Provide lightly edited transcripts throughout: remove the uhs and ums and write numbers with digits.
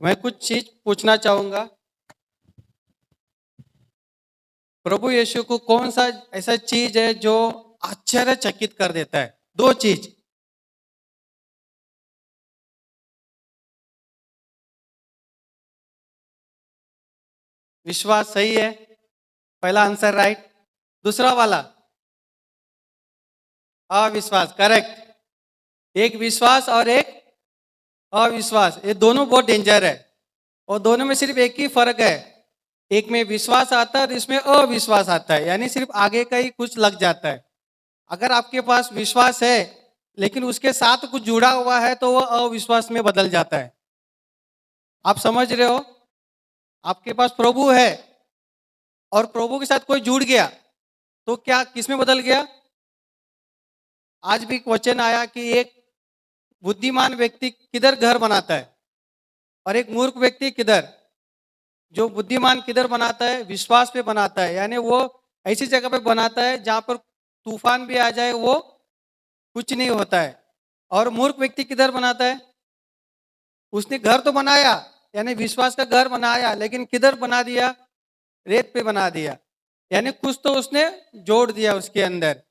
मैं कुछ चीज पूछना चाहूंगा। प्रभु यीशु को कौन सा ऐसा चीज है जो आश्चर्यचकित कर देता है? दो चीज। विश्वास सही है, पहला आंसर राइट। दूसरा वाला अविश्वास, करेक्ट। एक विश्वास और एक अविश्वास, ये दोनों बहुत डेंजर है। और दोनों में सिर्फ एक ही फर्क है, एक में विश्वास आता है और इसमें अविश्वास आता है, यानी सिर्फ आगे का ही कुछ लग जाता है। अगर आपके पास विश्वास है लेकिन उसके साथ कुछ जुड़ा हुआ है तो वह अविश्वास में बदल जाता है। आप समझ रहे हो? आपके पास प्रभु है और प्रभु के साथ कोई जुड़ गया तो क्या किस में बदल गया? आज भी क्वेश्चन आया कि एक बुद्धिमान व्यक्ति किधर घर बनाता है और एक मूर्ख व्यक्ति किधर। जो बुद्धिमान किधर बनाता है? विश्वास पे बनाता है, यानी वो ऐसी जगह पे बनाता है जहां पर तूफान भी आ जाए वो कुछ नहीं होता है। और मूर्ख व्यक्ति किधर बनाता है? उसने घर तो बनाया, यानी विश्वास का घर बनाया, लेकिन किधर बना दिया? रेत पे बना दिया, यानी कुछ तो उसने जोड़ दिया उसके अंदर।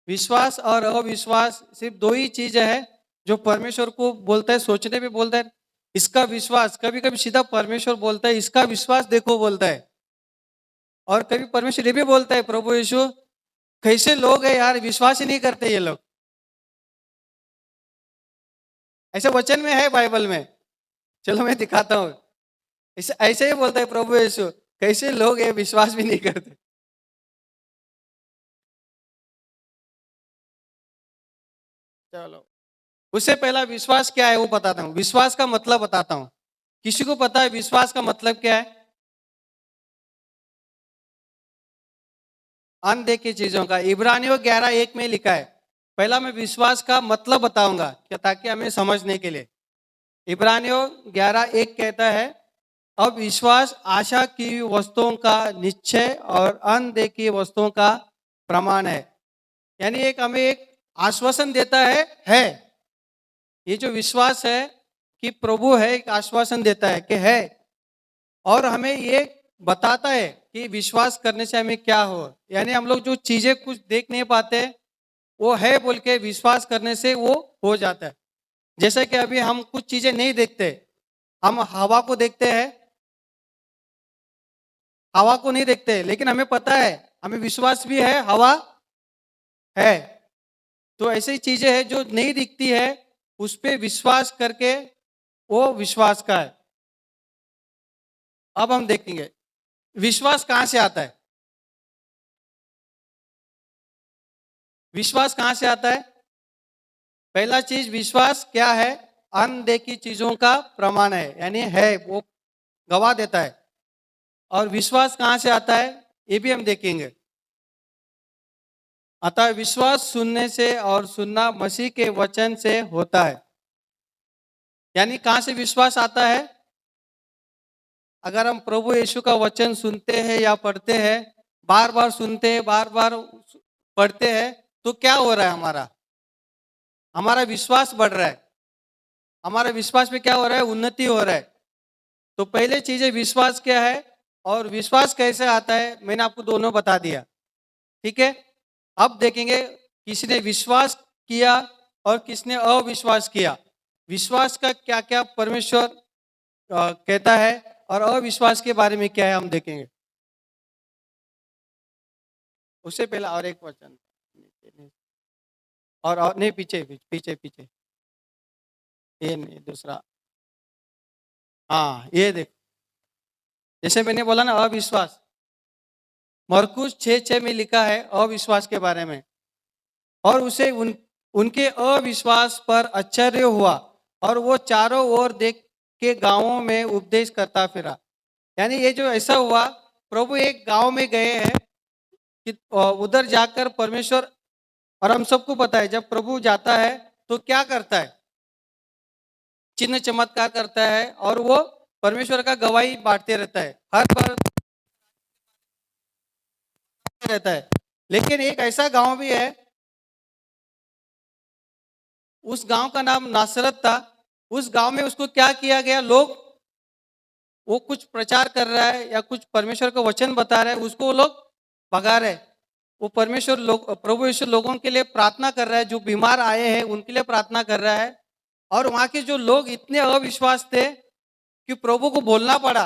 विश्वास और अविश्वास सिर्फ दो ही चीज है जो परमेश्वर को बोलता है, सोचने पे बोलता है इसका विश्वास। कभी कभी सीधा परमेश्वर बोलता है इसका विश्वास देखो बोलता है, और कभी परमेश्वर ये भी बोलता है प्रभु यीशु कैसे लोग है यार, विश्वास ही नहीं करते ये लोग। ऐसे वचन में है बाइबल में, चलो मैं दिखाता हूँ। ऐसे ऐसे ही बोलता है प्रभु यीशु, कैसे लोग ये विश्वास भी नहीं करते। चलो, उससे पहला विश्वास क्या है वो बताता हूँ, विश्वास का मतलब बताता हूँ। किसी को पता है विश्वास का मतलब क्या है? अनदेखी चीजों का। इब्रानियों 11:1 में लिखा है। पहला मैं विश्वास का मतलब बताऊंगा क्या, ताकि हमें समझने के लिए। इब्रानियों 11:1 कहता है, अब विश्वास आशा की वस्तुओं का निश्चय और अनदेखी वस्तुओं का प्रमाण है। यानी एक हमें एक आश्वासन देता है। ये जो विश्वास है कि प्रभु है, एक आश्वासन देता है कि है, और हमें ये बताता है कि विश्वास करने से हमें क्या हो। यानी हम लोग जो चीजें कुछ देख नहीं पाते वो है बोल के विश्वास करने से वो हो जाता है। जैसे कि अभी हम कुछ चीजें नहीं देखते, हम हवा को देखते हैं, हवा को नहीं देखते, लेकिन हमें पता है, हमें विश्वास भी है हवा है। तो ऐसी चीजें हैं जो नहीं दिखती है, उस पर विश्वास करके वो विश्वास का है। अब हम देखेंगे विश्वास कहां से आता है। विश्वास कहां से आता है? पहला चीज विश्वास क्या है? अनदेखी चीजों का प्रमाण है, यानी है, वो गवाह देता है। और विश्वास कहां से आता है ये भी हम देखेंगे। अतः विश्वास सुनने से और सुनना मसीह के वचन से होता है। यानी कहां से विश्वास आता है? अगर हम प्रभु यीशु का वचन सुनते हैं या पढ़ते हैं, बार बार सुनते हैं, बार बार पढ़ते हैं, तो क्या हो रहा है? हमारा हमारा विश्वास बढ़ रहा है। हमारे विश्वास में क्या हो रहा है? उन्नति हो रहा है। तो पहले चीज है विश्वास क्या है और विश्वास कैसे आता है, मैंने आपको दोनों बता दिया। ठीक है, अब देखेंगे किसने विश्वास किया और किसने अविश्वास किया। विश्वास का क्या क्या परमेश्वर कहता है और अविश्वास के बारे में क्या है हम देखेंगे। उससे पहला और एक वचन, और नहीं, पीछे पीछे पीछे, ये नहीं, दूसरा। हाँ, ये देख, जैसे मैंने बोला ना अविश्वास, मरकुस 6:6 में लिखा है अविश्वास के बारे में। और उसे उनके अविश्वास पर आश्चर्य हुआ और वो चारों ओर देख के गांवों में उपदेश करता फिरा। यानी ये जो ऐसा हुआ, प्रभु एक गांव में गए हैं कि उधर जाकर परमेश्वर, और हम सबको पता है जब प्रभु जाता है तो क्या करता है? चिन्ह चमत्कार करता है और वो परमेश्वर का गवाही बांटते रहता है, हर बार रहता है। लेकिन एक ऐसा गांव भी है, उस गांव का नाम नासरत था। उस गांव में उसको क्या किया गया? लोग वो कुछ प्रचार कर रहा है या कुछ परमेश्वर का वचन बता रहा है, उसको वो लोग भगा रहे हैं। वो परमेश्वर लोग, प्रभु यीशु लोगों के लिए प्रार्थना कर रहा है, जो बीमार आए हैं उनके लिए प्रार्थना कर रहा है। और वहां के जो लोग इतने अविश्वास थे कि प्रभु को बोलना पड़ा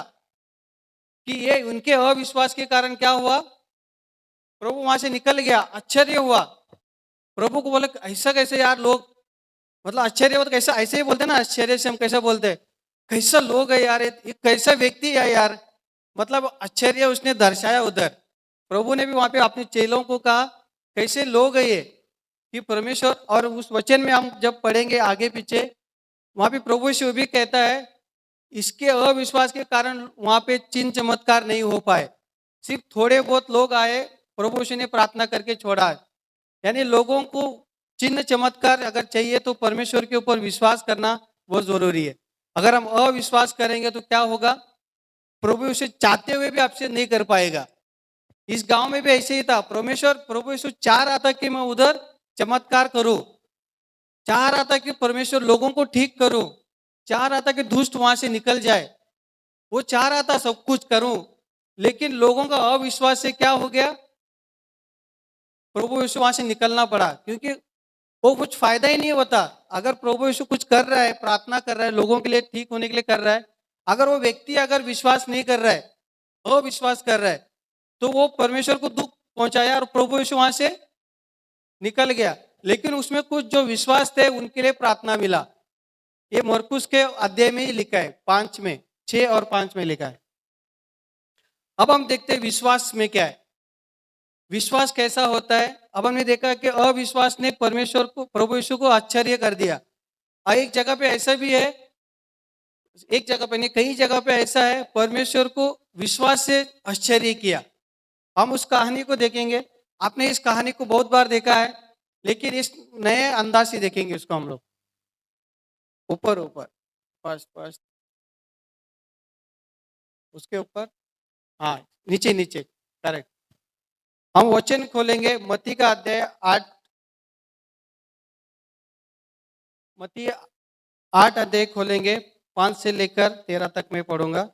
कि ये उनके अविश्वास के कारण क्या हुआ, प्रभु वहां से निकल गया। आश्चर्य हुआ, प्रभु को बोले ऐसा कैसे यार लोग, मतलब आश्चर्य हो तो कैसा, ऐसे ही बोलते ना, आश्चर्य से हम कैसे बोलते हैं, कैसा लोग है यार, ये कैसा व्यक्ति है यार, मतलब आश्चर्य उसने दर्शाया उधर। प्रभु ने भी वहां पे अपने चेलों को कहा कैसे लोग है ये, कि परमेश्वर, और उस वचन में हम जब पढ़ेंगे आगे पीछे, वहां पे प्रभु यीशु भी कहता है इसके अविश्वास के कारण वहां पे चिन्ह चमत्कार नहीं हो पाए, सिर्फ थोड़े बहुत लोग आए, प्रभु यीशु ने प्रार्थना करके छोड़ा। यानी लोगों को चिन्ह चमत्कार अगर चाहिए तो परमेश्वर के ऊपर विश्वास करना बहुत जरूरी है। अगर हम अविश्वास करेंगे तो क्या होगा, प्रभु उसे चाहते हुए भी आपसे नहीं कर पाएगा। इस गांव में भी ऐसे ही था, परमेश्वर, प्रभु यीशु चाह रहा था कि मैं उधर चमत्कार करूं, चाह रहा था कि परमेश्वर लोगों को ठीक करूं, चाह रहा था कि दुष्ट वहां से निकल जाए, वो चाह रहा था सब कुछ करूं, लेकिन लोगों का अविश्वास से क्या हो गया, प्रभु यीशु वहां से निकलना पड़ा, क्योंकि वो कुछ फायदा ही नहीं होता। अगर प्रभु यीशु कुछ कर रहा है, प्रार्थना कर रहा है, लोगों के लिए ठीक होने के लिए कर रहा है, अगर वो व्यक्ति अगर विश्वास नहीं कर रहा है, अविश्वास कर रहा है, तो वो परमेश्वर को दुख पहुंचाया और प्रभु यीशु वहां से निकल गया। लेकिन उसमें कुछ जो विश्वास थे उनके लिए प्रार्थना मिला। ये मरकुस के अध्याय में ही लिखा है, 5 में, 6 और 5 में लिखा है। अब हम देखते हैं विश्वास में क्या है, विश्वास कैसा होता है। अब हमने देखा कि अविश्वास ने परमेश्वर को, प्रभु यीशु को आश्चर्य कर दिया। और एक जगह पे ऐसा भी है, एक जगह पे नहीं, कई जगह पे ऐसा है, परमेश्वर को विश्वास से आश्चर्य किया। हम उस कहानी को देखेंगे। आपने इस कहानी को बहुत बार देखा है, लेकिन इस नए अंदाज से देखेंगे उसको हम लोग। ऊपर ऊपर, फर्स्ट फर्स्ट, उसके ऊपर, हाँ, नीचे नीचे, करेक्ट। हम वचन खोलेंगे मत्ती का अध्याय 8, मत्ती 8 अध्याय खोलेंगे, 5 से लेकर 13 तक मैं पढ़ूंगा।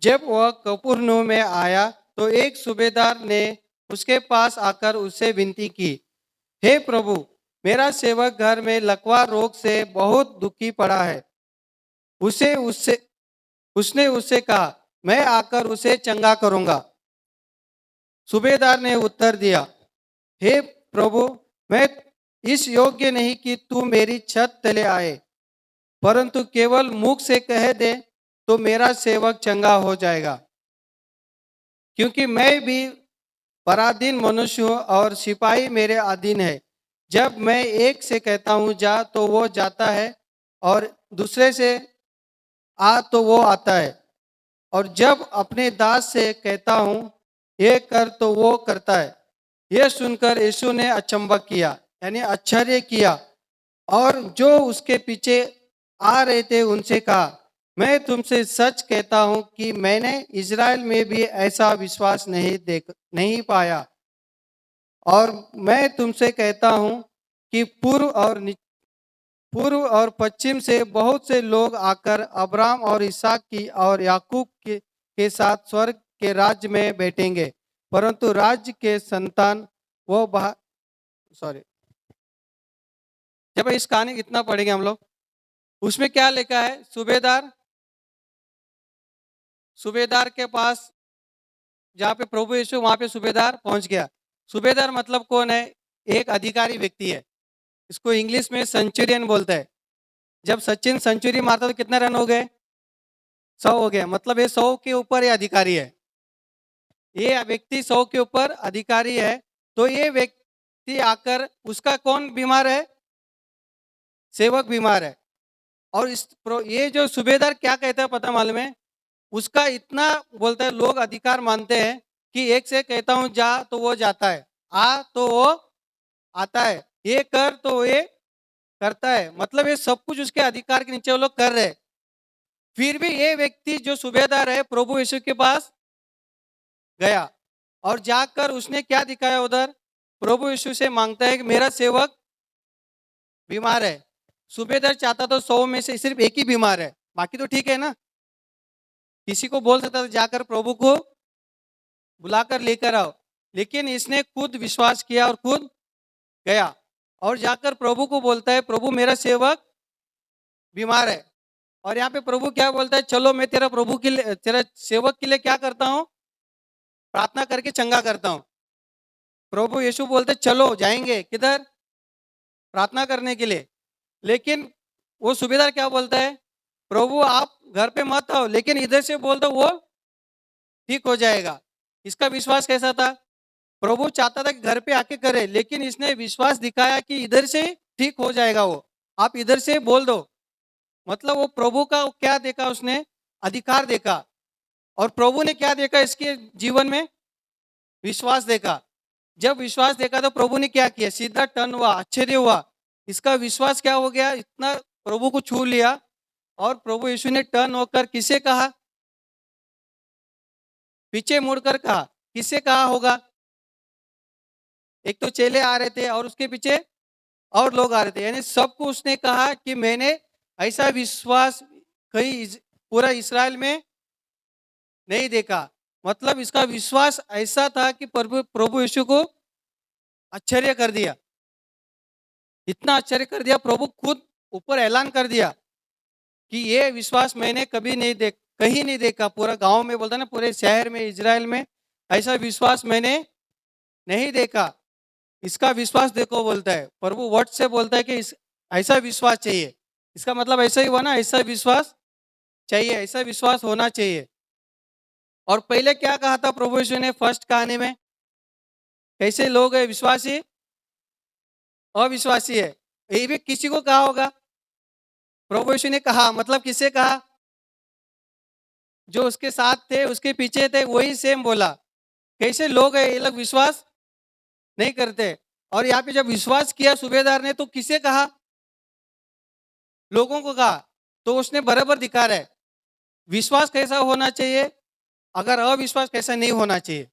जब वह कफरनहूम में आया तो एक सूबेदार ने उसके पास आकर उससे विनती की, हे प्रभु, मेरा सेवक घर में लकवा रोग से बहुत दुखी पड़ा है। उसे उससे उसने उससे कहा, मैं आकर उसे चंगा करूंगा। सूबेदार ने उत्तर दिया, हे प्रभु, मैं इस योग्य नहीं कि तू मेरी छत तले आए, परंतु केवल मुख से कह दे तो मेरा सेवक चंगा हो जाएगा। क्योंकि मैं भी पराधीन मनुष्य हूँ और सिपाही मेरे अधीन है। जब मैं एक से कहता हूँ जा तो वो जाता है, और दूसरे से आ तो वो आता है, और जब अपने दास से कहता हूँ ये कर तो वो करता है। यह सुनकर यीशु ने अचंभा किया, यानी आश्चर्य किया, और जो उसके पीछे आ रहे थे उनसे कहा, मैं तुमसे सच कहता हूं कि मैंने इज़राइल में भी ऐसा विश्वास नहीं पाया। और मैं तुमसे कहता हूं कि पूर्व और पश्चिम से बहुत से लोग आकर अब्राहम और इसहाक की और याकूब के साथ स्वर्ग के राज्य में बैठेंगे, परंतु राज्य के संतान वो सॉरी, जब इस कहानी इतना पढ़ेंगे हम लोग, उसमें क्या लिखा है, सूबेदार के पास, जहाँ पे प्रभु यीशु, वहां पे सूबेदार पहुंच गया। सूबेदार मतलब कौन है, एक अधिकारी व्यक्ति है। इसको इंग्लिश में सेंचुरियन बोलता है। जब सचिन सेंचुरी मारता तो कितने रन हो गए, 100 हो गया, मतलब ये 100 के ऊपर ये अधिकारी है। ये व्यक्ति 100 के ऊपर अधिकारी है। तो ये व्यक्ति आकर, उसका कौन बीमार है, सेवक बीमार है। और ये जो सूबेदार क्या कहता है पता मालूम है, उसका इतना बोलता है, लोग अधिकार मानते हैं कि एक से कहता हूं जा तो वो जाता है, आ तो वो आता है, ये कर तो ये करता है, मतलब ये सब कुछ उसके अधिकार के नीचे वो लोग कर रहे हैं। फिर भी ये व्यक्ति जो सूबेदार है प्रभु यीशु के पास गया और जाकर उसने क्या दिखाया उधर, प्रभु यीशु से मांगता है कि मेरा सेवक बीमार है। सूबेदार चाहता तो 100 में से सिर्फ एक ही बीमार है, बाकी तो ठीक है ना। किसी को बोल सकता था जाकर प्रभु को बुलाकर लेकर आओ, लेकिन इसने खुद विश्वास किया और खुद गया और जाकर प्रभु को बोलता है प्रभु मेरा सेवक बीमार है। और यहाँ पे प्रभु क्या बोलता है, चलो मैं तेरा प्रभु के लिए, तेरा सेवक के लिए क्या करता हूँ, प्रार्थना करके चंगा करता हूँ। प्रभु यीशु बोलते चलो जाएंगे किधर, प्रार्थना करने के लिए। लेकिन वो सूबेदार क्या बोलता है, प्रभु आप घर पे मत आओ, लेकिन इधर से बोल दो वो ठीक हो जाएगा। इसका विश्वास कैसा था, प्रभु चाहता था कि घर पे आके करे, लेकिन इसने विश्वास दिखाया कि इधर से ठीक हो जाएगा, वो आप इधर से बोल दो। मतलब वो प्रभु का क्या देखा, उसने अधिकार देखा। और प्रभु ने क्या देखा इसके जीवन में, विश्वास देखा। जब विश्वास देखा तो प्रभु ने क्या किया, सीधा टर्न हुआ, आश्चर्य हुआ। इसका विश्वास क्या हो गया, इतना प्रभु को छू लिया। और प्रभु यीशु ने टर्न होकर किसे कहा, पीछे मुड़कर कहा, किसे कहा होगा, एक तो चेले आ रहे थे और उसके पीछे और लोग आ रहे थे, यानी सबको उसने कहा कि मैंने ऐसा विश्वास कहीं पूरा इस्राएल में नहीं देखा। मतलब इसका विश्वास ऐसा था कि प्रभु प्रभु यीशु को आश्चर्य कर दिया, इतना आश्चर्य कर दिया, प्रभु खुद ऊपर ऐलान कर दिया कि ये विश्वास मैंने कभी नहीं कहीं नहीं देखा। पूरा गांव में बोलता ना, पूरे शहर में इजराइल में ऐसा विश्वास मैंने नहीं देखा। इसका विश्वास देखो बोलता है प्रभु, वर्ड से बोलता है कि ऐसा विश्वास चाहिए। इसका मतलब ऐसा ही हुआ ना, ऐसा विश्वास चाहिए, ऐसा विश्वास होना चाहिए। और पहले क्या कहा था प्रभु यीशु ने फर्स्ट कहानी में, कैसे लोग है विश्वासी अविश्वासी है, ये भी किसी को कहा होगा, प्रभु यीशु ने कहा, मतलब किसे कहा, जो उसके साथ थे उसके पीछे थे वही सेम बोला। कैसे लोग है ये लोग विश्वास नहीं करते। और यहाँ पे जब विश्वास किया सूबेदार ने तो किसे कहा, लोगों को कहा। तो उसने बराबर दिखा रहा है विश्वास कैसा होना चाहिए, अगर अविश्वास कैसा नहीं होना चाहिए।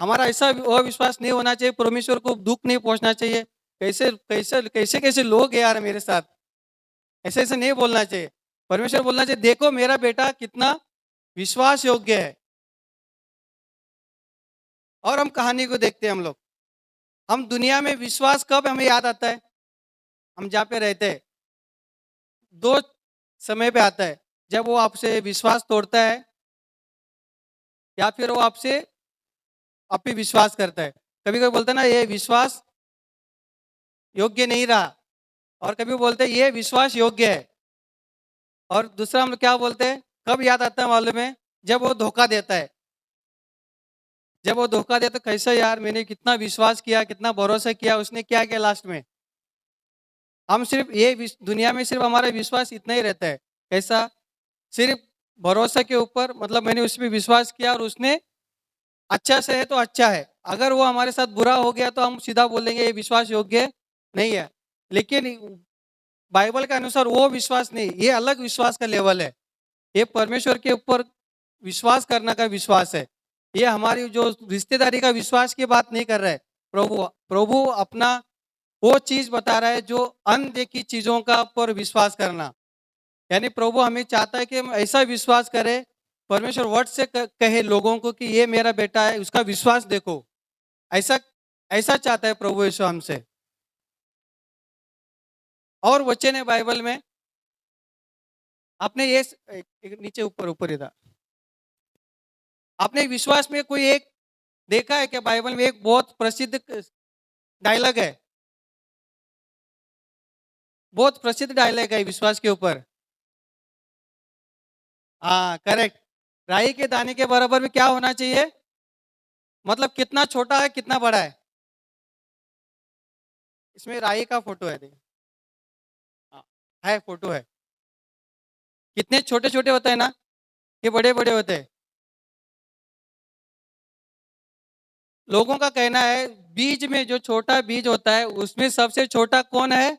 हमारा ऐसा अविश्वास नहीं होना चाहिए, परमेश्वर को दुख नहीं पहुंचना चाहिए। कैसे कैसे कैसे कैसे लोग हैं यार मेरे साथ, ऐसे ऐसे नहीं बोलना चाहिए। परमेश्वर बोलना चाहिए देखो मेरा बेटा कितना विश्वास योग्य है। और हम कहानी को देखते हैं हम लोग, हम दुनिया में विश्वास कब हमें याद आता है, हम जहाँ पे रहते हैं दो समय पे आता है, जब वो आपसे विश्वास तोड़ता है या फिर वो आपसे आप पे विश्वास करता है। कभी कभी बोलते हैं ना ये विश्वास योग्य नहीं रहा, और कभी बोलते हैं ये विश्वास योग्य है। और दूसरा हम लोग क्या बोलते हैं, कब याद आता है मालूम है, जब वो धोखा देता है। जब वो धोखा देता, कैसा यार मैंने कितना विश्वास किया, कितना भरोसा किया, उसने क्या किया लास्ट में। हम सिर्फ ये दुनिया में सिर्फ हमारा विश्वास इतना ही रहता है, कैसा, सिर्फ भरोसा के ऊपर, मतलब मैंने उसमें विश्वास किया और उसने अच्छा से है तो अच्छा है, अगर वो हमारे साथ बुरा हो गया तो हम सीधा बोलेंगे ये विश्वास योग्य नहीं है। लेकिन बाइबल के अनुसार वो विश्वास नहीं, ये अलग विश्वास का लेवल है। ये परमेश्वर के ऊपर विश्वास करना का विश्वास है। ये हमारी जो रिश्तेदारी का विश्वास की बात नहीं कर रहा है। प्रभु प्रभु अपना वो चीज बता रहा है जो अनदेखी चीजों का ऊपर विश्वास करना। यानी प्रभु हमें चाहता है कि हम ऐसा विश्वास करें, परमेश्वर वर्ड से कहे लोगों को कि ये मेरा बेटा है, उसका विश्वास देखो। ऐसा ऐसा चाहता है प्रभु यीशु हमसे। और वचन है बाइबल में, आपने ये नीचे ऊपर ऊपर इधर, आपने विश्वास में कोई एक देखा है क्या, बाइबल में एक बहुत प्रसिद्ध डायलॉग है, बहुत प्रसिद्ध डायलॉग है विश्वास के ऊपर। हाँ करेक्ट, राई के दाने के बराबर में क्या होना चाहिए, मतलब कितना छोटा है कितना बड़ा है। इसमें राई का फोटो है, देखिए है फोटो है, कितने छोटे छोटे होते हैं ना, ये बड़े बड़े होते हैं। लोगों का कहना है बीज में जो छोटा बीज होता है उसमें सबसे छोटा कौन है,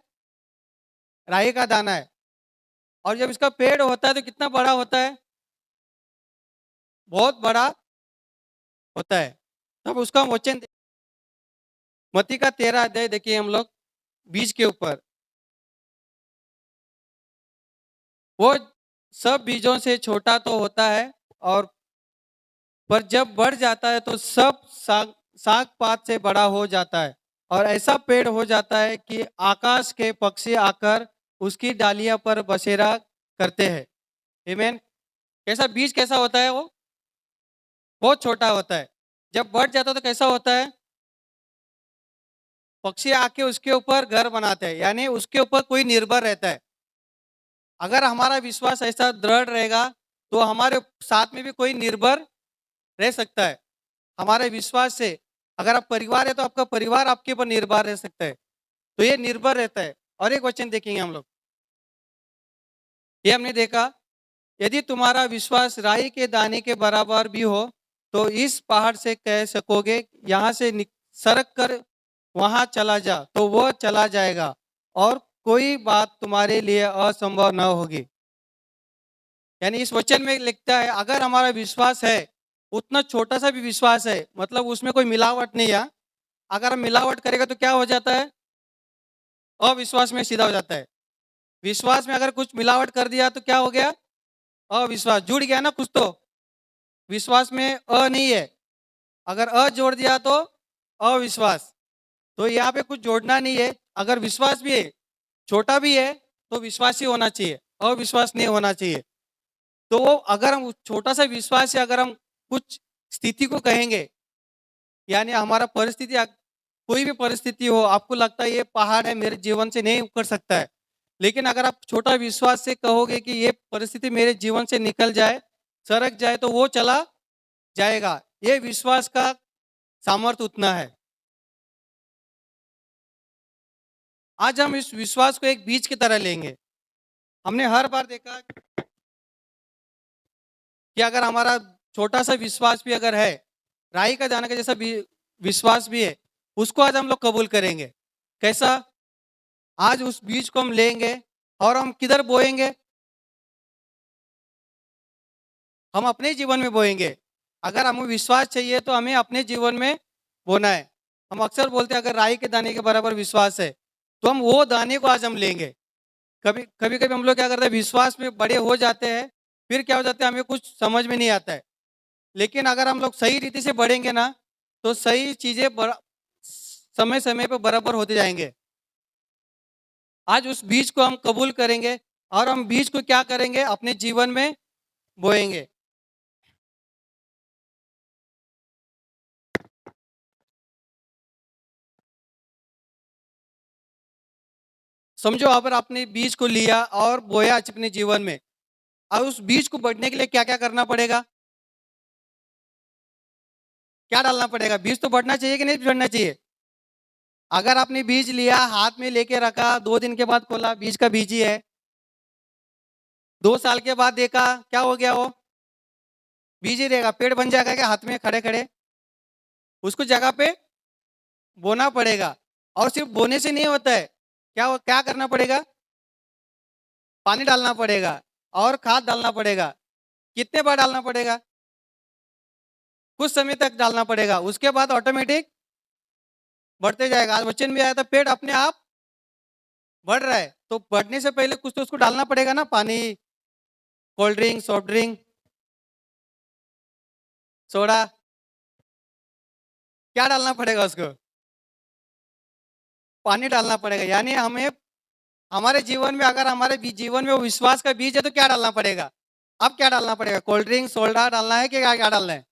राई का दाना है। और जब इसका पेड़ होता है तो कितना बड़ा होता है? बहुत बड़ा होता है। तब उसका हम वचन मत्ती का 13 अध्याय देखिए हम लोग बीज के ऊपर। वो सब बीजों से छोटा तो होता है और पर जब बढ़ जाता है तो सब साग साग पात से बड़ा हो जाता है और ऐसा पेड़ हो जाता है कि आकाश के पक्षी आकर उसकी डालियां पर बसेरा करते हैं। आमीन। कैसा बीज कैसा होता है वो? बहुत छोटा होता है। जब बढ़ जाता है तो कैसा होता है? पक्षी आके उसके ऊपर घर बनाते हैं, यानी उसके ऊपर कोई निर्भर रहता है। अगर हमारा विश्वास ऐसा दृढ़ रहेगा तो हमारे साथ में भी कोई निर्भर रह सकता है। हमारे विश्वास से अगर आप परिवार है तो आपका परिवार आपके ऊपर निर्भर रह सकता है। तो ये निर्भर रहता है। और एक वचन देखेंगे हम लोग, ये हमने देखा, यदि तुम्हारा विश्वास राई के दाने के बराबर भी हो तो इस पहाड़ से कह सकोगे यहाँ से सरक कर वहां चला जा तो वो चला जाएगा और कोई बात तुम्हारे लिए असंभव न होगी। यानी इस वचन में लिखता है अगर हमारा विश्वास है, उतना छोटा सा भी विश्वास है, मतलब उसमें कोई मिलावट नहीं है। अगर हम मिलावट करेगा तो क्या हो जाता है? अविश्वास में सीधा हो जाता है। विश्वास में अगर कुछ मिलावट कर दिया तो क्या हो गया? अविश्वास जुड़ गया ना कुछ तो। विश्वास में नहीं है, अगर जोड़ दिया तो अविश्वास। तो यहाँ पे कुछ जोड़ना नहीं है। अगर विश्वास भी है, छोटा भी है, तो विश्वास ही होना चाहिए, अविश्वास नहीं होना चाहिए। तो वो अगर हम छोटा सा विश्वास से अगर हम कुछ स्थिति को कहेंगे, यानी हमारा परिस्थिति कोई भी परिस्थिति हो, आपको लगता है ये पहाड़ है मेरे जीवन से नहीं उतर सकता है, लेकिन अगर आप छोटा विश्वास से कहोगे कि ये परिस्थिति मेरे जीवन से निकल जाए, सरक जाए, तो वो चला जाएगा। ये विश्वास का सामर्थ्य उतना है। आज हम इस विश्वास को एक बीज की तरह लेंगे। हमने हर बार देखा कि अगर हमारा छोटा सा विश्वास भी अगर है, राई का दाने का जैसा विश्वास भी है, उसको आज हम लोग कबूल करेंगे। कैसा? आज उस बीज को हम लेंगे और हम किधर बोएंगे? हम अपने जीवन में बोएंगे। अगर हमें विश्वास चाहिए तो हमें अपने जीवन में बोना है। हम अक्सर बोलते हैं अगर राई के दाने के बराबर विश्वास है, तो हम वो दाने को आज हम लेंगे। कभी कभी कभी हम लोग क्या करते हैं, विश्वास में बड़े हो जाते हैं, फिर क्या हो जाता है हमें कुछ समझ में नहीं आता है। लेकिन अगर हम लोग सही रीति से बढ़ेंगे ना, तो सही चीजें समय समय पर बराबर होते जाएंगे। आज उस बीज को हम कबूल करेंगे और हम बीज को क्या करेंगे? अपने जीवन में बोएंगे। समझो अगर आपने बीज को लिया और बोया आज अपने जीवन में, और उस बीज को बढ़ने के लिए क्या क्या करना पड़ेगा? क्या डालना पड़ेगा? बीज तो बढ़ना चाहिए कि नहीं बढ़ना चाहिए? अगर आपने बीज लिया, हाथ में लेके रखा, 2 दिन के बाद खोला, बीज का बीज ही है। 2 साल के बाद देखा, क्या हो गया वो? बीज ही रहेगा, पेड़ बन जाएगा क्या हाथ में खड़े खड़े? उसको जगह पे बोना पड़ेगा। और सिर्फ बोने से नहीं होता है, क्या क्या करना पड़ेगा? पानी डालना पड़ेगा और खाद डालना पड़ेगा। कितने बार डालना पड़ेगा? कुछ समय तक डालना पड़ेगा, उसके बाद ऑटोमेटिक बढ़ते जाएगा। आज वचन भी आया था, पेड़ अपने आप बढ़ रहा है, तो बढ़ने से पहले कुछ तो उसको डालना पड़ेगा ना, पानी, cold drink, soft drink, soda, क्या डालना पड़ेगा उसको? पानी डालना पड़ेगा। यानी हमें हमारे जीवन में अगर हमारे जीवन में वो विश्वास का बीज है तो क्या डालना पड़ेगा? अब क्या डालना पड़ेगा? कोल्ड ड्रिंक, सोडा डालना है कि क्या क्या डालना है?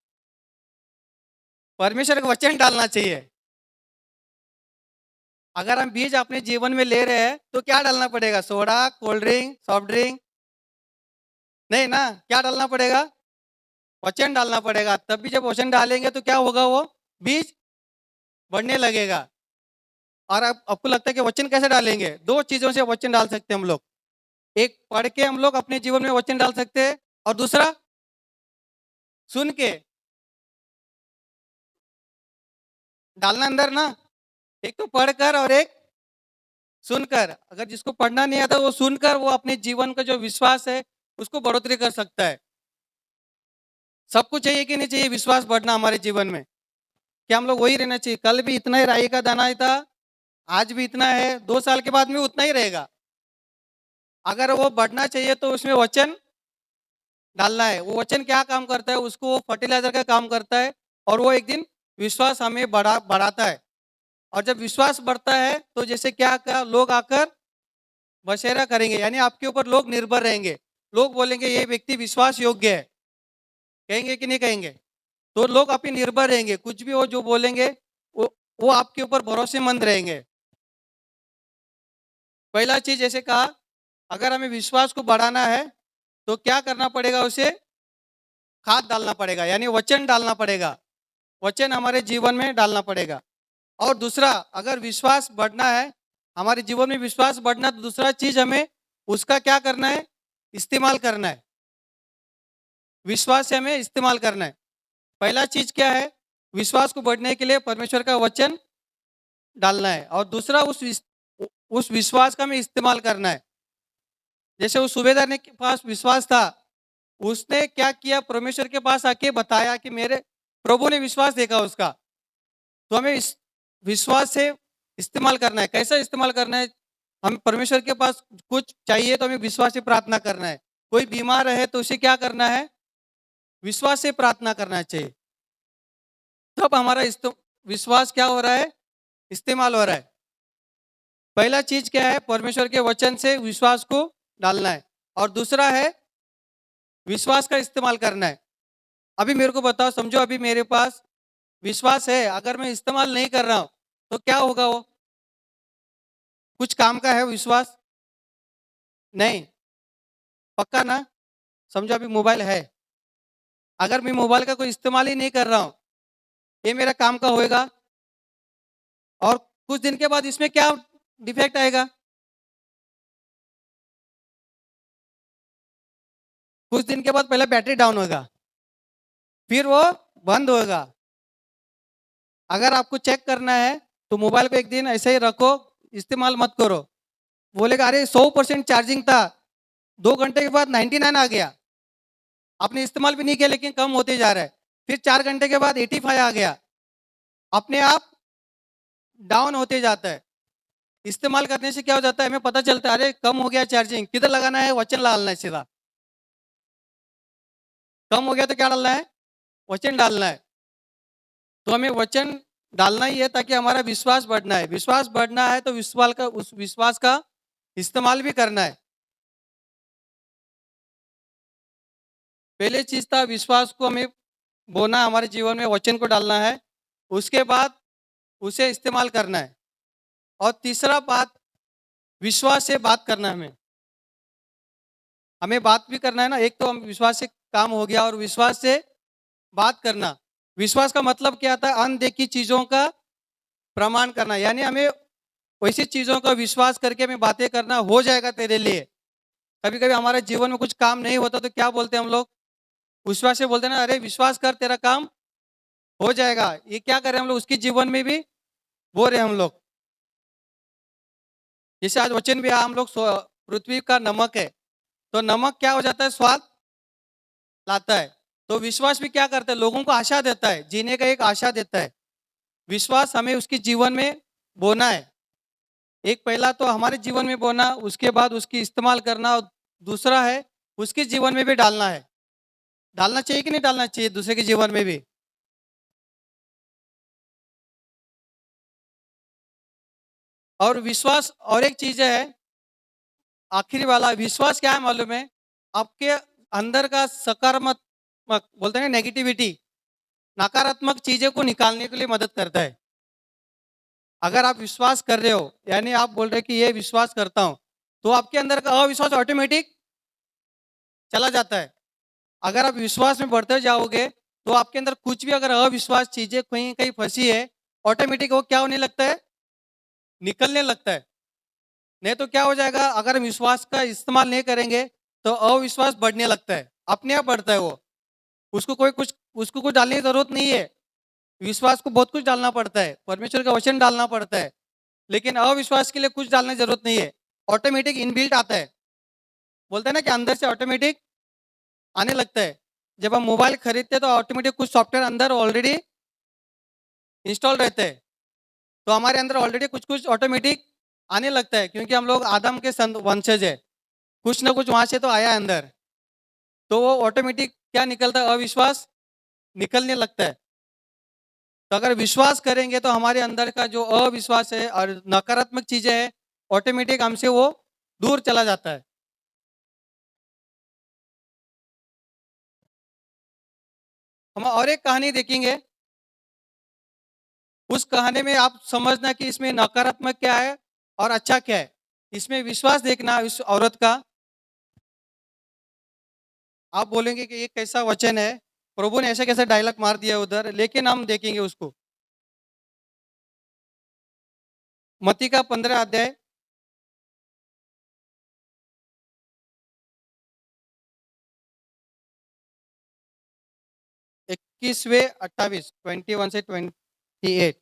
परमेश्वर का वचन डालना चाहिए। अगर हम बीज अपने जीवन में ले रहे हैं तो क्या डालना पड़ेगा? Soda, cold drink, soft drink नहीं ना। क्या डालना पड़ेगा? वचन डालना पड़ेगा। तब भी जब वचन डालेंगे तो क्या होगा? वो बीज बढ़ने लगेगा। और अब आपको लगता है कि वचन कैसे डालेंगे? 2 चीजों से वचन डाल सकते हैं हम लोग। एक, पढ़ के हम लोग अपने जीवन में वचन डाल सकते हैं, और दूसरा सुन के डालना अंदर ना। एक तो पढ़कर और एक सुनकर, अगर जिसको पढ़ना नहीं आता वो सुनकर वो अपने जीवन का जो विश्वास है उसको बढ़ोतरी कर सकता है। सबको चाहिए कि नहीं चाहिए विश्वास बढ़ना हमारे जीवन में? क्या हम लोग वही रहना चाहिए? कल भी इतना ही राई का दाना ही था, आज भी इतना है, 2 साल के बाद में उतना ही रहेगा। अगर वो बढ़ना चाहिए तो उसमें वचन डालना है। वो वचन क्या काम करता है? उसको वो फर्टिलाइजर का काम करता है और वो एक दिन विश्वास हमें बढ़ाता है। और जब विश्वास बढ़ता है तो जैसे क्या लोग आकर बसेरा करेंगे, यानी आपके ऊपर लोग निर्भर रहेंगे। लोग बोलेंगे ये व्यक्ति विश्वास योग्य है, कहेंगे कि नहीं कहेंगे? तो लोग आप पे निर्भर रहेंगे, कुछ भी वो जो बोलेंगे वो वो आपके ऊपर भरोसेमंद रहेंगे। पहला चीज जैसे कहा, अगर हमें विश्वास को बढ़ाना है तो क्या करना पड़ेगा? उसे खाद डालना पड़ेगा, यानी वचन डालना पड़ेगा। वचन हमारे जीवन में डालना पड़ेगा। और दूसरा, अगर विश्वास बढ़ना है, हमारे जीवन में विश्वास बढ़ना, तो दूसरा चीज हमें उसका क्या करना है? इस्तेमाल करना है। विश्वास से हमें इस्तेमाल करना है। पहला चीज क्या है? विश्वास को बढ़ने के लिए परमेश्वर का वचन डालना है और दूसरा उस विश्वास का हमें इस्तेमाल करना है। जैसे उस सूबेदार ने के पास विश्वास था, उसने क्या किया? परमेश्वर के पास आके बताया कि मेरे प्रभु ने विश्वास देखा उसका। तो हमें इस विश्वास से इस्तेमाल करना है। कैसा इस्तेमाल करना है? हम परमेश्वर के पास कुछ चाहिए तो हमें विश्वास से प्रार्थना करना है। कोई बीमार है तो उसे क्या करना है? विश्वास से प्रार्थना करना चाहिए। तब हमारा विश्वास क्या हो रहा है? इस्तेमाल हो रहा है। पहला चीज क्या है? परमेश्वर के वचन से विश्वास को डालना है और दूसरा है विश्वास का इस्तेमाल करना है। अभी मेरे को बताओ, समझो अभी मेरे पास विश्वास है, अगर मैं इस्तेमाल नहीं कर रहा हूं तो क्या होगा? वो कुछ काम का है विश्वास? नहीं। पक्का ना? समझो अभी मोबाइल है, अगर मैं मोबाइल का कोई इस्तेमाल ही नहीं कर रहा हूं, ये मेरा काम का होएगा? और कुछ दिन के बाद इसमें क्या डिफेक्ट आएगा? कुछ दिन के बाद पहले बैटरी डाउन होगा, फिर वो बंद होगा। अगर आपको चेक करना है तो मोबाइल को एक दिन ऐसे ही रखो, इस्तेमाल मत करो। बोलेगा अरे 100% चार्जिंग था, 2 घंटे के बाद 99 आ गया। आपने इस्तेमाल भी नहीं किया लेकिन कम होते जा रहा है। फिर 4 घंटे के बाद 85 आ गया, अपने आप डाउन होते जाता है। इस्तेमाल करने से क्या हो जाता है? हमें पता चलता है अरे कम हो गया चार्जिंग, किधर लगाना है? वचन डालना है सीधा। कम हो गया तो क्या डालना है? वचन डालना है। तो हमें वचन डालना ही है ताकि हमारा विश्वास बढ़ना है। विश्वास बढ़ना है तो उस विश्वास का इस्तेमाल भी करना है। पहले चीज था विश्वास को हमें बोना, हमारे जीवन में वचन को डालना है, उसके बाद उसे इस्तेमाल करना है। और तीसरा बात, विश्वास से बात करना है। हमें हमें बात भी करना है ना। एक तो हम विश्वास से काम हो गया और विश्वास से बात करना। विश्वास का मतलब क्या था? अनदेखी चीजों का प्रमाण करना, यानी हमें वैसी चीजों का विश्वास करके हमें बातें करना, हो जाएगा तेरे लिए। कभी कभी हमारे जीवन में कुछ काम नहीं होता तो क्या बोलते हैं हम लोग? विश्वास से बोलते हैं ना, अरे विश्वास कर तेरा काम हो जाएगा। ये क्या करें हम लोग? उसके जीवन में भी बोल रहे हैं हम लोग। जैसे आज वचन भी हम लोग पृथ्वी का नमक है, तो नमक क्या हो जाता है? स्वाद लाता है। तो विश्वास भी क्या करता है? लोगों को आशा देता है, जीने का एक आशा देता है। विश्वास हमें उसके जीवन में बोना है। एक पहला तो हमारे जीवन में बोना, उसके बाद उसकी इस्तेमाल करना, और दूसरा है उसके जीवन में भी डालना है। डालना चाहिए कि नहीं डालना चाहिए दूसरे के जीवन में भी? और विश्वास और एक चीज है, आखिरी वाला विश्वास क्या है मालूम है? आपके अंदर का सकारात्मक, बोलते हैं नेगेटिविटी, नकारात्मक चीजें को निकालने के लिए मदद करता है। अगर आप विश्वास कर रहे हो, यानी आप बोल रहे हो कि ये विश्वास करता हूं, तो आपके अंदर का अविश्वास ऑटोमेटिक चला जाता है। अगर आप विश्वास में बढ़ते जाओगे तो आपके अंदर कुछ भी अगर अविश्वास चीजें कहीं कहीं फंसी है, ऑटोमेटिक वो क्या होने लगता है? निकलने लगता है। नहीं तो क्या हो जाएगा? अगर हम विश्वास का इस्तेमाल नहीं करेंगे तो अविश्वास बढ़ने लगता है, अपने आप बढ़ता है वो। उसको कुछ डालने की जरूरत नहीं है। विश्वास को बहुत कुछ डालना पड़ता है, परमेश्वर का वचन डालना पड़ता है। लेकिन अविश्वास के लिए कुछ डालने की जरूरत नहीं है, ऑटोमेटिक इनबिल्ट आता है। बोलते हैं ना कि अंदर से ऑटोमेटिक आने लगता है। जब हम मोबाइल खरीदते हैं तो ऑटोमेटिक कुछ सॉफ्टवेयर अंदर ऑलरेडी इंस्टॉल रहते हैं, तो हमारे अंदर ऑलरेडी कुछ कुछ ऑटोमेटिक आने लगता है, क्योंकि हम लोग आदम के वंशज है, कुछ ना कुछ वहां से तो आया है अंदर। तो वो ऑटोमेटिक क्या निकलता है, अविश्वास निकलने लगता है। तो अगर विश्वास करेंगे तो हमारे अंदर का जो अविश्वास है और नकारात्मक चीजें हैं, ऑटोमेटिक हमसे वो दूर चला जाता है। हम और एक कहानी देखेंगे, उस कहानी में आप समझना कि इसमें नकारात्मक क्या है और अच्छा क्या है। इसमें विश्वास देखना इस औरत का, आप बोलेंगे कि ये कैसा वचन है, प्रभु ने ऐसे कैसे डायलॉग मार दिया उधर, लेकिन हम देखेंगे उसको। मत्ती का 15 अध्याय 21 से 28, 21 से 28,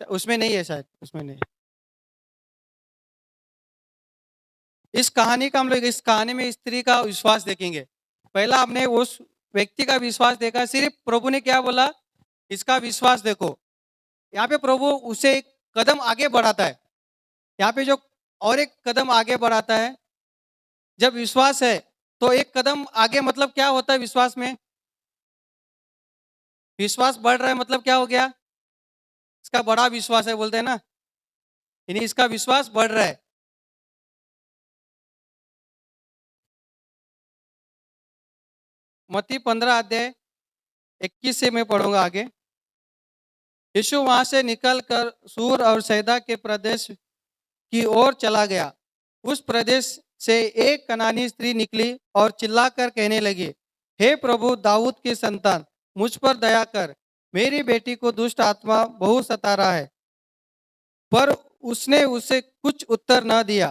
उसमें नहीं है शायद, उसमें नहीं। इस कहानी का हम लोग इस कहानी में स्त्री का विश्वास देखेंगे। पहला हमने उस व्यक्ति का विश्वास देखा, सिर्फ प्रभु ने क्या बोला, इसका विश्वास देखो। यहाँ पे प्रभु उसे एक कदम आगे बढ़ाता है। यहाँ पे जो और एक कदम आगे बढ़ाता है, जब विश्वास है तो एक कदम आगे, मतलब क्या होता है विश्वास में, विश्वास बढ़ रहा है मतलब क्या हो गया, इसका बड़ा विश्वास है बोलते हैं ना, यानी इसका विश्वास बढ़ रहा है। मत्ती 15 अध्याय 21 से मैं पढ़ूंगा आगे। यीशु वहां से निकलकर सूर और सैदा के प्रदेश की ओर चला गया। उस प्रदेश से एक कनानी स्त्री निकली और चिल्लाकर कहने लगी, हे प्रभु दाऊद की संतान, मुझ पर दया कर, मेरी बेटी को दुष्ट आत्मा बहुत सता रहा है। पर उसने उसे कुछ उत्तर न दिया।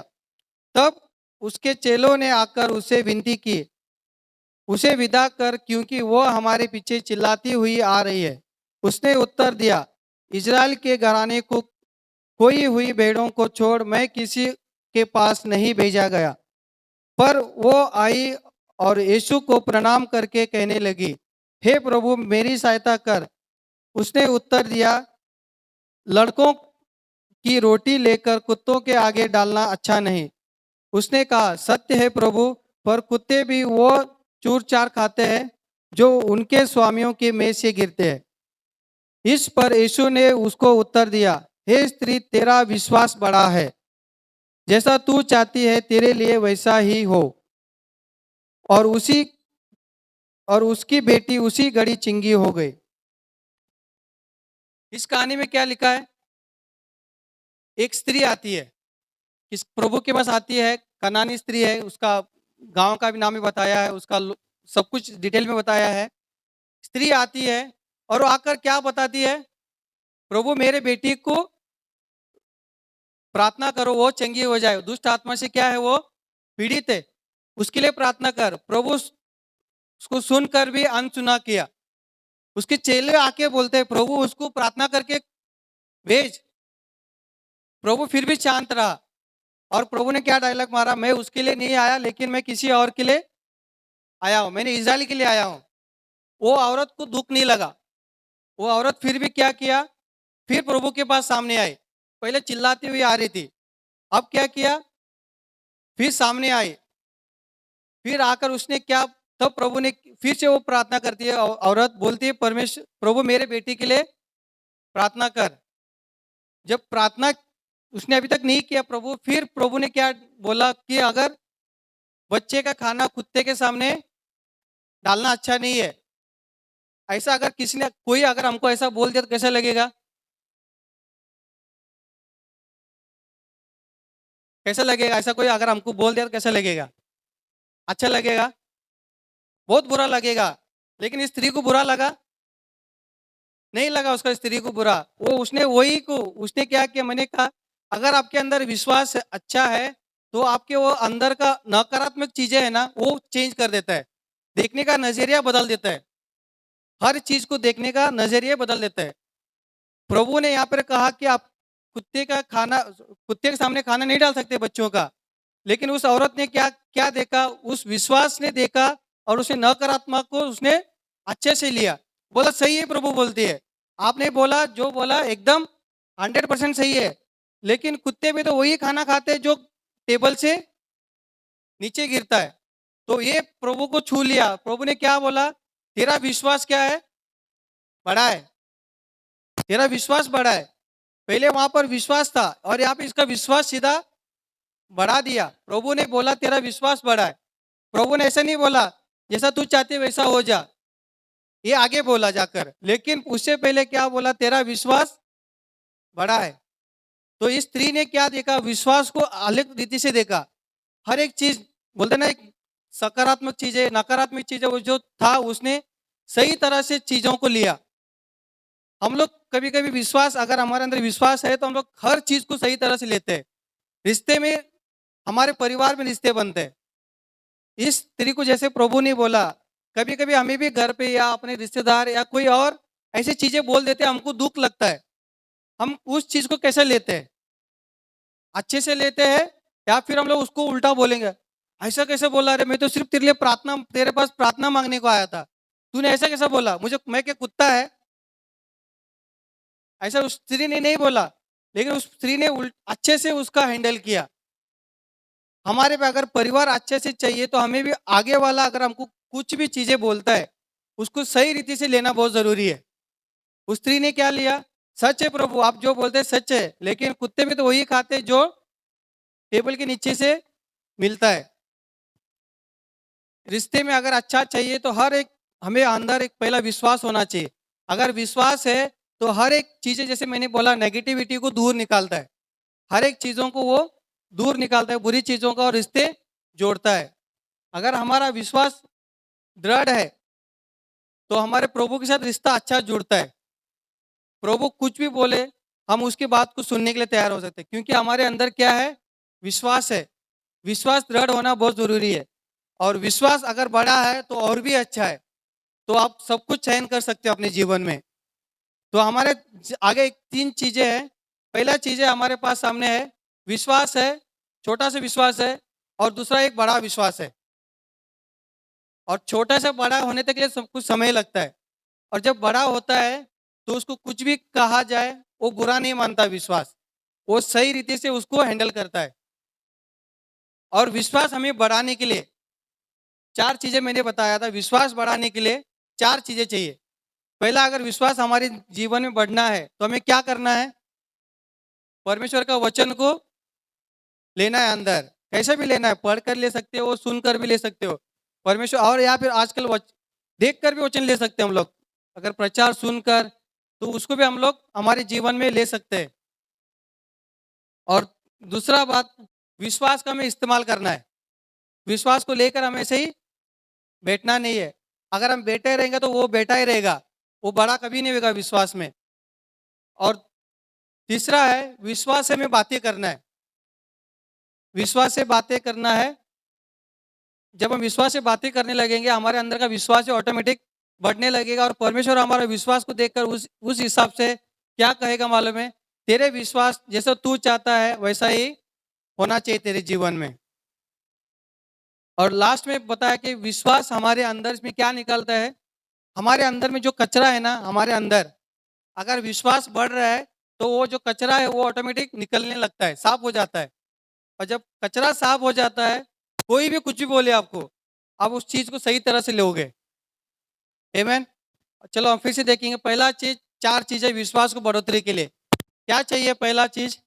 तब उसके चेलों ने आकर उसे विनती की, उसे विदा कर, क्योंकि वो हमारे पीछे चिल्लाती हुई आ रही है। उसने उत्तर दिया, इजराइल के घराने को खोई हुई भेड़ों को छोड़ मैं किसी के पास नहीं भेजा गया। पर वो आई और यीशु को प्रणाम करके कहने लगी, हे प्रभु मेरी सहायता कर। उसने उत्तर दिया, लड़कों की रोटी लेकर कुत्तों के आगे डालना अच्छा नहीं। उसने कहा, सत्य है प्रभु, पर कुत्ते भी वो चूर चार खाते हैं जो उनके स्वामियों के मेज से गिरते हैं। इस पर यीशु ने उसको उत्तर दिया, हे स्त्री, तेरा विश्वास बड़ा है, जैसा तू चाहती है तेरे लिए वैसा ही हो। और उसी और उसकी बेटी उसी घड़ी चिंगी हो गई। इस कहानी में क्या लिखा है, एक स्त्री आती है, किस प्रभु के पास आती है, कनानी स्त्री है, उसका गांव का भी नाम भी बताया है, उसका सब कुछ डिटेल में बताया है। स्त्री आती है और वो आकर क्या बताती है, प्रभु मेरे बेटी को प्रार्थना करो, वो चंगी हो जाए, दुष्ट आत्मा से क्या है वो पीड़ित है, उसके लिए प्रार्थना कर। प्रभु उसको सुनकर भी अनसुना किया। उसके चेले आके बोलते हैं, प्रभु उसको प्रार्थना करके भेज। प्रभु फिर भी शांत रहा, और प्रभु ने क्या डायलॉग मारा, मैं उसके लिए नहीं आया, लेकिन मैं किसी और के लिए आया हूं, मैंने इजराइल के लिए आया हूं। वो औरत को दुख नहीं लगा। वो औरत फिर भी क्या किया, फिर प्रभु के पास सामने आई। पहले चिल्लाती हुई आ रही थी, अब क्या किया, फिर सामने आई। फिर आकर उसने क्या, तब प्रभु ने फिर से वो प्रार्थना करती है, औरत बोलती है, परमेश्वर प्रभु मेरे बेटी के लिए प्रार्थना कर। जब प्रार्थना उसने अभी तक नहीं किया, प्रभु फिर प्रभु ने क्या बोला कि अगर बच्चे का खाना कुत्ते के सामने डालना अच्छा नहीं है। ऐसा अगर किसी ने कोई अगर हमको ऐसा बोल दिया तो कैसा लगेगा, कैसा लगेगा, ऐसा कोई अगर हमको बोल दिया तो कैसा लगेगा, अच्छा लगेगा, बहुत बुरा लगेगा। लेकिन इस स्त्री को बुरा लगा नहीं लगा, उसका स्त्री को बुरा, वो उसने वही को उसने क्या किया, मैंने कहा अगर आपके अंदर विश्वास अच्छा है तो आपके वो अंदर का नकारात्मक चीजें है ना, वो चेंज कर देता है, देखने का नजरिया बदल देता है, हर चीज को देखने का नजरिया बदल देता है। प्रभु ने यहाँ पर कहा कि आप कुत्ते के सामने खाना नहीं डाल सकते बच्चों का। लेकिन उस औरत ने क्या क्या देखा, उस विश्वास ने देखा और उसने नकारात्मक को उसने अच्छे से लिया। बोला सही है प्रभु बोलती है, आपने बोला जो बोला एकदम 100% सही है। लेकिन कुत्ते भी तो वही खाना खाते हैं जो टेबल से नीचे गिरता है। तो ये प्रभु को छू लिया। प्रभु ने क्या बोला, तेरा विश्वास क्या है, बड़ा है, तेरा विश्वास बड़ा है। पहले वहां पर विश्वास था और यहाँ पे इसका विश्वास सीधा बढ़ा दिया। प्रभु ने बोला तेरा विश्वास बड़ा है। प्रभु ने ऐसा नहीं बोला जैसा तू चाहते वैसा हो जा, ये आगे बोला जाकर। लेकिन उससे पहले क्या बोला, तेरा विश्वास बड़ा है। तो इस स्त्री ने क्या देखा, विश्वास को अलग रीति से देखा। हर एक चीज बोलते ना, एक सकारात्मक चीजें नकारात्मक चीजें वो जो था उसने सही तरह से चीजों को लिया। हम लोग कभी कभी विश्वास, अगर हमारे अंदर विश्वास है तो हम लोग हर चीज को सही तरह से लेते हैं। रिश्ते में, हमारे परिवार में रिश्ते बनते हैं। इस स्त्री को जैसे प्रभु ने बोला, कभी कभी हमें भी घर पे या अपने रिश्तेदार या कोई और ऐसी चीजें बोल देते हैं, हमको दुख लगता है। हम उस चीज को कैसे लेते हैं, अच्छे से लेते हैं या फिर हम लोग उसको उल्टा बोलेंगे, ऐसा कैसे बोला रे, मैं तो सिर्फ तेरे लिए प्रार्थना, तेरे पास प्रार्थना मांगने को आया था, तूने ऐसा कैसा बोला, मुझे मैं क्या कुत्ता है। ऐसा उस स्त्री ने नहीं बोला, लेकिन उस स्त्री ने अच्छे से उसका हैंडल किया। हमारे पे अगर परिवार अच्छे से चाहिए तो हमें भी आगे वाला अगर हमको कुछ भी चीजें बोलता है उसको सही रीति से लेना बहुत जरूरी है। उस स्त्री ने क्या लिया, सच है प्रभु आप जो बोलते हैं सच है, लेकिन कुत्ते भी तो वही खाते हैं जो टेबल के नीचे से मिलता है। रिश्ते में अगर अच्छा चाहिए तो हर एक, हमें अंदर एक पहला विश्वास होना चाहिए। अगर विश्वास है तो हर एक चीजें, जैसे मैंने बोला, नेगेटिविटी को दूर निकालता है। हर एक चीजों को वो दूर निकालता है, बुरी चीजों का, और रिश्ते जोड़ता है। अगर हमारा विश्वास दृढ़ है तो हमारे प्रभु के साथ रिश्ता अच्छा जुड़ता है। प्रभु कुछ भी बोले हम उसकी बात को सुनने के लिए तैयार हो सकते हैं, क्योंकि हमारे अंदर क्या है, विश्वास है। विश्वास दृढ़ होना बहुत जरूरी है। और विश्वास अगर बड़ा है तो और भी अच्छा है। तो आप सब कुछ चयन कर सकते हो अपने जीवन में। तो हमारे आगे तीन चीजें हैं। पहला चीज है हमारे पास सामने है, विश्वास है, छोटा सा विश्वास है, और दूसरा एक बड़ा विश्वास है। और छोटा से बड़ा होने तक के लिए सब कुछ समय लगता है। और जब बड़ा होता है तो उसको कुछ भी कहा जाए वो बुरा नहीं मानता विश्वास, वो सही रीति से उसको हैंडल करता है। और विश्वास हमें बढ़ाने के लिए चार चीजें मैंने बताया था। विश्वास बढ़ाने के लिए चार चीजें चाहिए। पहला, अगर विश्वास हमारे जीवन में बढ़ना है तो हमें क्या करना है, परमेश्वर का वचन को लेना है अंदर। कैसे भी लेना है, पढ़ कर ले सकते हो, सुनकर भी ले सकते हो परमेश्वर, और या फिर आजकल देख कर भी वचन ले सकते हैं हम लोग। अगर प्रचार सुनकर, तो उसको भी हम लोग हमारे जीवन में ले सकते हैं। और दूसरा बात, विश्वास का हमें इस्तेमाल करना है। विश्वास को लेकर हमें ऐसे ही बैठना नहीं है। अगर हम बैठे रहेंगे तो वो बैठा ही रहेगा, वो बड़ा कभी नहीं होगा विश्वास में। और तीसरा है, विश्वास से हमें बातें करना है। विश्वास से बातें करना है। जब हम विश्वास से बातें करने लगेंगे, हमारे अंदर का विश्वास ऑटोमेटिक बढ़ने लगेगा, और परमेश्वर हमारे विश्वास को देखकर उस हिसाब से क्या कहेगा मालूम है, तेरे विश्वास जैसा तू चाहता है वैसा ही होना चाहिए तेरे जीवन में। और लास्ट में बताया कि विश्वास हमारे अंदर में क्या निकलता है, हमारे अंदर में जो कचरा है ना, हमारे अंदर अगर विश्वास बढ़ रहा है तो वो जो कचरा है वो ऑटोमेटिक निकलने लगता है, साफ हो जाता है। और जब कचरा साफ हो जाता है, कोई भी कुछ भी बोले आपको, आप उस चीज को सही तरह से लोगे। आमीन। चलो हम फिर से देखेंगे। पहला चीज, चार चीजें विश्वास को बढ़ोतरी के लिए क्या चाहिए। पहला चीज,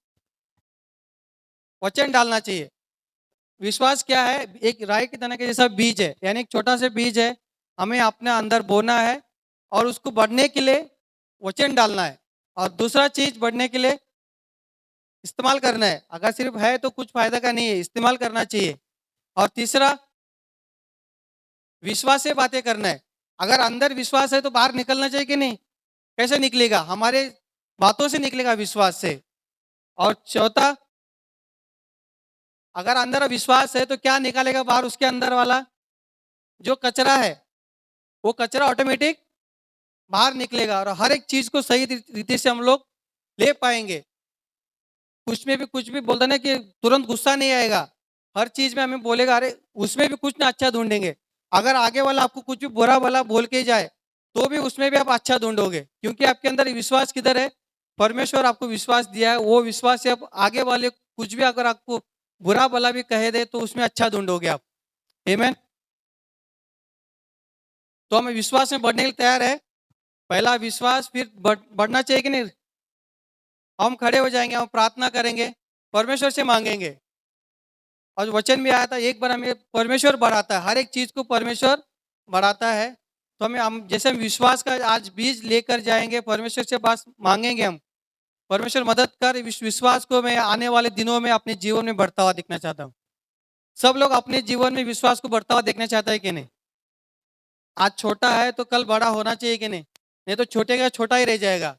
वचन डालना चाहिए। विश्वास क्या है, एक राई के दाने के जैसा बीज है, यानी एक छोटा सा बीज है, हमें अपने अंदर बोना है और उसको बढ़ने के लिए वचन डालना है। और दूसरा चीज, बढ़ने के लिए इस्तेमाल करना है। अगर सिर्फ है तो कुछ फायदा का नहीं है, इस्तेमाल करना चाहिए। और तीसरा, विश्वास से बातें करना है। अगर अंदर विश्वास है तो बाहर निकलना चाहिए कि नहीं, कैसे निकलेगा, हमारे बातों से निकलेगा, विश्वास से। और चौथा, अगर अंदर विश्वास है तो क्या निकालेगा बाहर, उसके अंदर वाला जो कचरा है वो कचरा ऑटोमेटिक बाहर निकलेगा, और हर एक चीज को सही रीति से हम लोग ले पाएंगे। कुछ में भी कुछ भी बोलते ना कि तुरंत गुस्सा नहीं आएगा, हर चीज में हमें बोलेगा अरे उसमें भी कुछ ना अच्छा ढूंढेंगे। अगर आगे वाला आपको कुछ भी बुरा भला बोल के जाए तो भी उसमें भी आप अच्छा ढूंढोगे, क्योंकि आपके अंदर विश्वास किधर है? परमेश्वर आपको विश्वास दिया है, वो विश्वास से आप आगे वाले कुछ भी अगर आपको बुरा भला भी कहे दे तो उसमें अच्छा ढूंढोगे आप। आमीन। तो हमें विश्वास में बढ़ने के लिए तैयार है। पहला विश्वास, फिर बढ़ना चाहिए कि नहीं? हम खड़े हो जाएंगे, हम प्रार्थना करेंगे, परमेश्वर से मांगेंगे। और वचन भी आया था, एक बार हमें परमेश्वर बढ़ाता है, हर एक चीज को परमेश्वर बढ़ाता है। तो हम जैसे हम विश्वास का आज बीज लेकर जाएंगे, परमेश्वर से पास मांगेंगे हम, परमेश्वर मदद कर इस विश्वास को मैं आने वाले दिनों में अपने जीवन में बढ़ता हुआ दिखना चाहता हूँ। सब लोग अपने जीवन में विश्वास को बढ़ता हुआ देखना चाहता है कि नहीं? आज छोटा है तो कल बड़ा होना चाहिए कि नहीं? नहीं तो छोटे का छोटा ही रह जाएगा।